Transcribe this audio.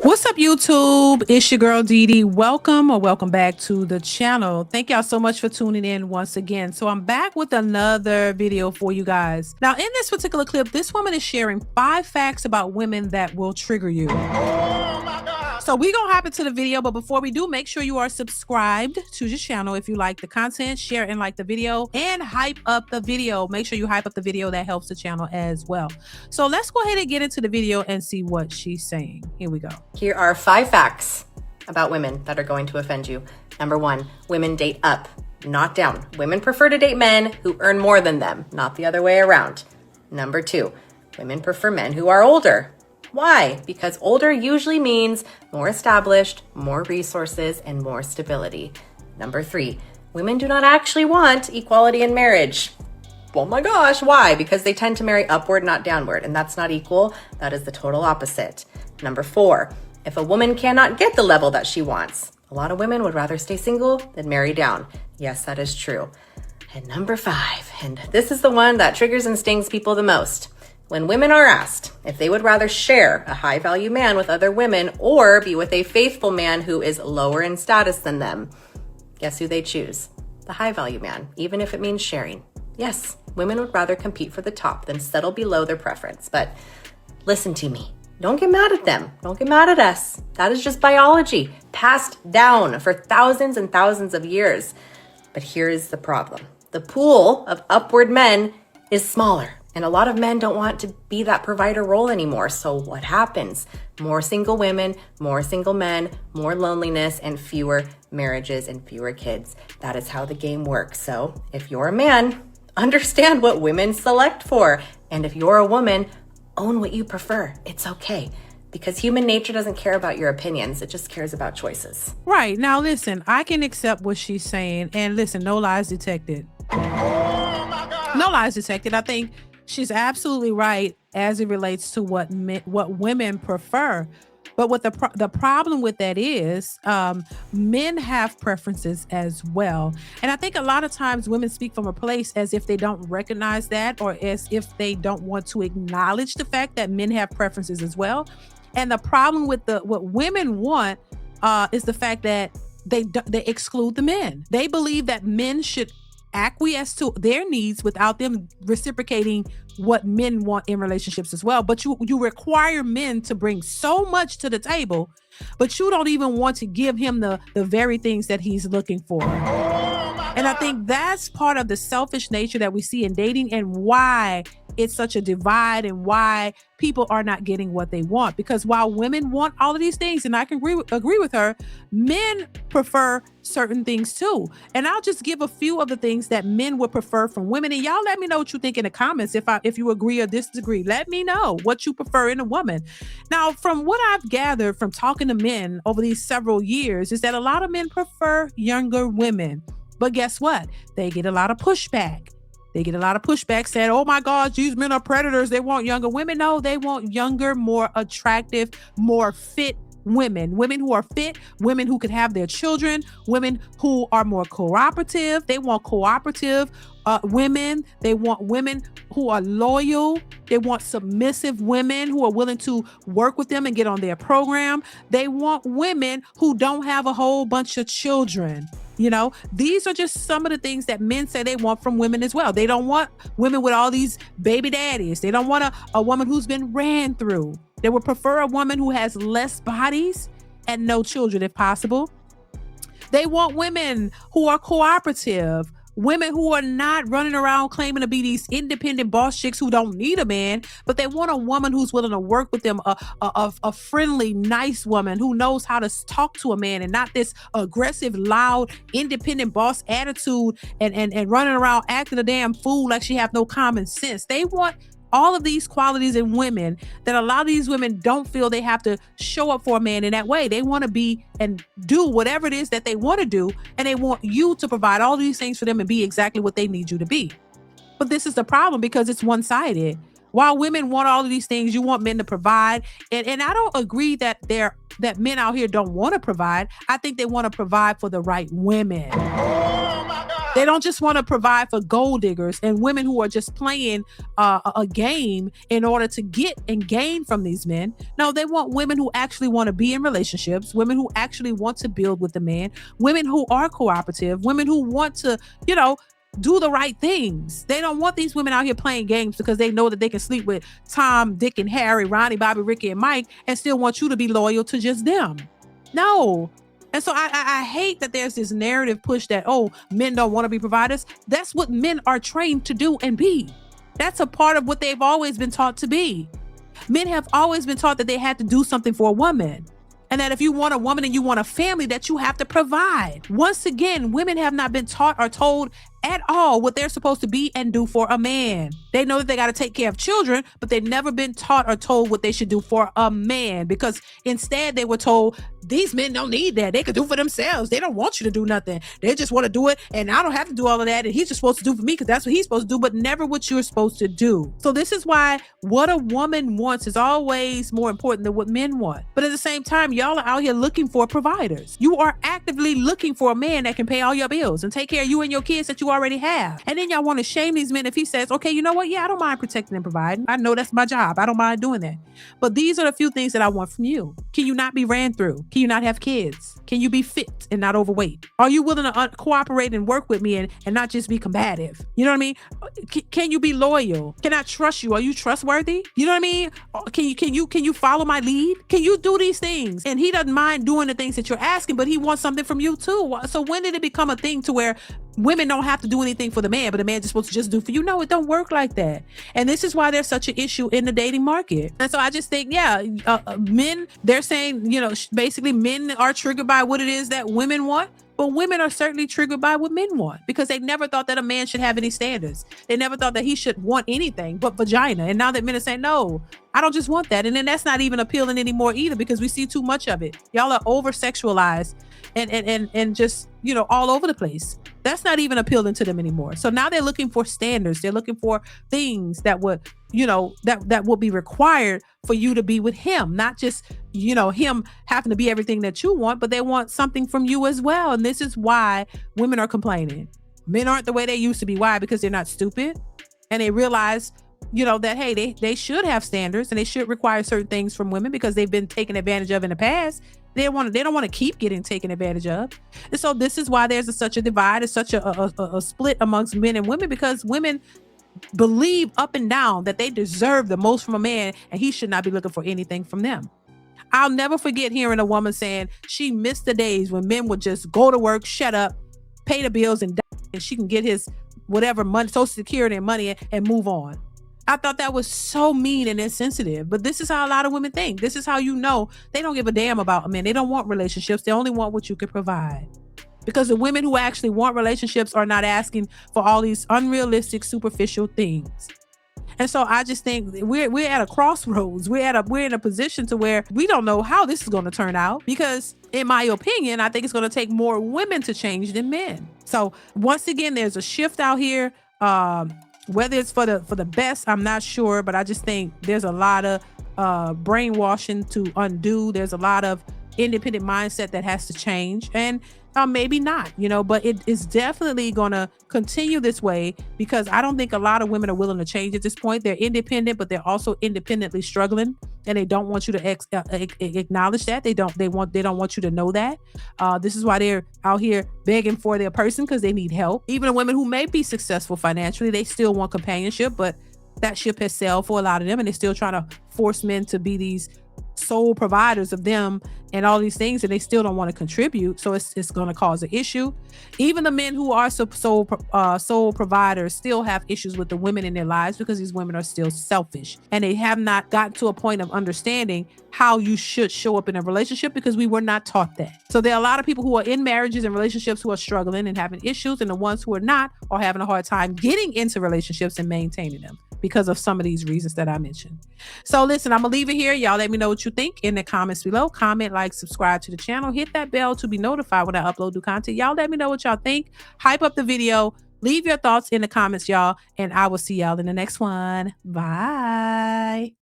What's up, YouTube? It's your girl Dee. Welcome back to the channel. Thank y'all so much for tuning in once again. So I'm back with another video for you guys. Now, in this particular clip, this woman is sharing 5 facts about women that will trigger you. So we're going to hop into the video, but before we do, make sure you are subscribed to this channel. If you like the content, share and like the video, and hype up the video. Make sure you hype up the video. That helps the channel as well. So let's go ahead and get into the video and see what she's saying. Here we go. Here are 5 facts about women that are going to offend you. Number 1, women date up, not down. Women prefer to date men who earn more than them, not the other way around. Number 2, women prefer men who are older. Why? Because older usually means more established, more resources, and more stability. Number 3, women do not actually want equality in marriage. Oh my gosh, why? Because they tend to marry upward, not downward, and that's not equal. That is the total opposite. Number 4, if a woman cannot get the level that she wants, a lot of women would rather stay single than marry down. Yes, that is true. And number 5, and this is the one that triggers and stings people the most. When women are asked if they would rather share a high-value man with other women or be with a faithful man who is lower in status than them, guess who they choose? The high-value man, even if it means sharing. Yes, women would rather compete for the top than settle below their preference. But listen to me. Don't get mad at them. Don't get mad at us. That is just biology, passed down for thousands and thousands of years. But here is the problem. The pool of upward men is smaller. And a lot of men don't want to be that provider role anymore. So what happens? More single women, more single men, more loneliness, and fewer marriages and fewer kids. That is how the game works. So if you're a man, understand what women select for. And if you're a woman, own what you prefer. It's okay. Because human nature doesn't care about your opinions. It just cares about choices. Right. Now, listen, I can accept what she's saying. And listen, no lies detected. No lies detected. I think she's absolutely right as it relates to what women prefer. But what the problem with that is men have preferences as well. And I think a lot of times women speak from a place as if they don't recognize that, or as if they don't want to acknowledge the fact that men have preferences as well. And the problem with what women want is the fact that they exclude the men. They believe that men should acquiesce to their needs without them reciprocating what men want in relationships as well. But you require men to bring so much to the table, but you don't even want to give him the very things that he's looking for. And I think that's part of the selfish nature that we see in dating, and why it's such a divide, and why people are not getting what they want. Because while women want all of these things, and I can agree with her, men prefer certain things too. And I'll just give a few of the things that men would prefer from women. And y'all let me know what you think in the comments. If you agree or disagree, let me know what you prefer in a woman. Now, from what I've gathered from talking to men over these several years, is that a lot of men prefer younger women. But guess what? They get a lot of pushback. They get a lot of pushback saying, oh my gosh, these men are predators. They want younger women. No, they want younger, more attractive, more fit women. Women who are fit, women who could have their children, women who are more cooperative. They want cooperative women. They want women who are loyal. They want submissive women who are willing to work with them and get on their program. They want women who don't have a whole bunch of children. You know, these are just some of the things that men say they want from women as well. They don't want women with all these baby daddies. They don't want a woman who's been ran through. They would prefer a woman who has less bodies and no children if possible. They want women who are cooperative, women who are not running around claiming to be these independent boss chicks who don't need a man, but they want a woman who's willing to work with them, a friendly, nice woman who knows how to talk to a man, and not this aggressive, loud, independent boss attitude and running around acting a damn fool like she have no common sense. They want all of these qualities in women that a lot of these women don't feel they have to show up for a man in that way. They want to be and do whatever it is that they want to do, and they want you to provide all these things for them and be exactly what they need you to be. But this is the problem, because it's one-sided. While women want all of these things, you want men to provide. And I don't agree that men out here don't want to provide. I think they want to provide for the right women. They don't just want to provide for gold diggers and women who are just playing a game in order to get and gain from these men. No, they want women who actually want to be in relationships, women who actually want to build with the man, women who are cooperative, women who want to, you know, do the right things. They don't want these women out here playing games because they know that they can sleep with Tom, Dick, and Harry, Ronnie, Bobby, Ricky, and Mike, and still want you to be loyal to just them. No. And so I hate that there's this narrative push that, oh, men don't want to be providers. That's what men are trained to do and be. That's a part of what they've always been taught to be. Men have always been taught that they had to do something for a woman. And that if you want a woman and you want a family, that you have to provide. Once again, women have not been taught or told at all what they're supposed to be and do for a man. They know that they got to take care of children, but they've never been taught or told what they should do for a man, because instead they were told these men don't need that. They could do for themselves. They don't want you to do nothing. They just want to do it. And I don't have to do all of that. And he's just supposed to do for me because that's what he's supposed to do, but never what you're supposed to do. So this is why what a woman wants is always more important than what men want. But at the same time, y'all are out here looking for providers. You are actively looking for a man that can pay all your bills and take care of you and your kids that you already have. And then y'all want to shame these men if he says, okay, you know what? Yeah, I don't mind protecting and providing. I know that's my job. I don't mind doing that. But these are the few things that I want from you. Can you not be ran through? Can you not have kids? Can you be fit and not overweight? Are you willing to cooperate and work with me and not just be combative? You know what I mean? Can you be loyal? Can I trust you? Are you trustworthy? You know what I mean? Can you follow my lead? Can you do these things? And he doesn't mind doing the things that you're asking, but he wants something from you too. So when did it become a thing to where women don't have to do anything for the man, but the man is supposed to just do for you? No, it don't work like that. And this is why there's such an issue in the dating market. And so I just think, men, they're saying, basically men are triggered by what it is that women want. But women are certainly triggered by what men want, because they never thought that a man should have any standards. They never thought that he should want anything but vagina. And now that men are saying, no, I don't just want that. And then that's not even appealing anymore either, because we see too much of it. Y'all are over sexualized and just, all over the place. That's not even appealing to them anymore. So now they're looking for standards. They're looking for things that would, that will be required for you to be with him, not just, him having to be everything that you want, but they want something from you as well. And this is why women are complaining. Men aren't the way they used to be. Why? Because they're not stupid. And they realize, that, hey, they should have standards and they should require certain things from women because they've been taken advantage of in the past. They don't want to keep getting taken advantage of. And so this is why there's such a divide, it's such a split amongst men and women, because women believe up and down that they deserve the most from a man and he should not be looking for anything from them. I'll never forget hearing a woman saying she missed the days when men would just go to work, shut up, pay the bills, and she can get his whatever money, Social Security and money, and move on. I thought that was so mean and insensitive, but this is how a lot of women think. This is how they don't give a damn about men. They don't want relationships. They only want what you can provide. Because the women who actually want relationships are not asking for all these unrealistic, superficial things. And so I just think we're at a crossroads. We're in a position to where we don't know how this is going to turn out, because in my opinion, I think it's going to take more women to change than men. So once again, there's a shift out here. Whether it's for the best, I'm not sure, but I just think there's a lot of brainwashing to undo. There's a lot of independent mindset that has to change, and maybe not, but it is definitely going to continue this way, because I don't think a lot of women are willing to change at this point. They're independent, but they're also independently struggling, and they don't want you to acknowledge that. They don't want you to know that. This is why they're out here begging for their person, because they need help. Even the women who may be successful financially, they still want companionship, but that ship has sailed for a lot of them, and they're still trying to force men to be these sole providers of them and all these things, and they still don't want to contribute. So it's going to cause an issue. Even the men who are sole providers still have issues with the women in their lives, because these women are still selfish, and they have not gotten to a point of understanding how you should show up in a relationship, because we were not taught that. So there are a lot of people who are in marriages and relationships who are struggling and having issues, and the ones who are not are having a hard time getting into relationships and maintaining them because of some of these reasons that I mentioned. So listen, I'm gonna leave it here. Y'all let me know what you think in the comments below. Comment, like, subscribe to the channel, hit that bell to be notified when I upload new content. Y'all let me know what y'all think. Hype up the video. Leave your thoughts in the comments, y'all, and I will see y'all in the next one. Bye.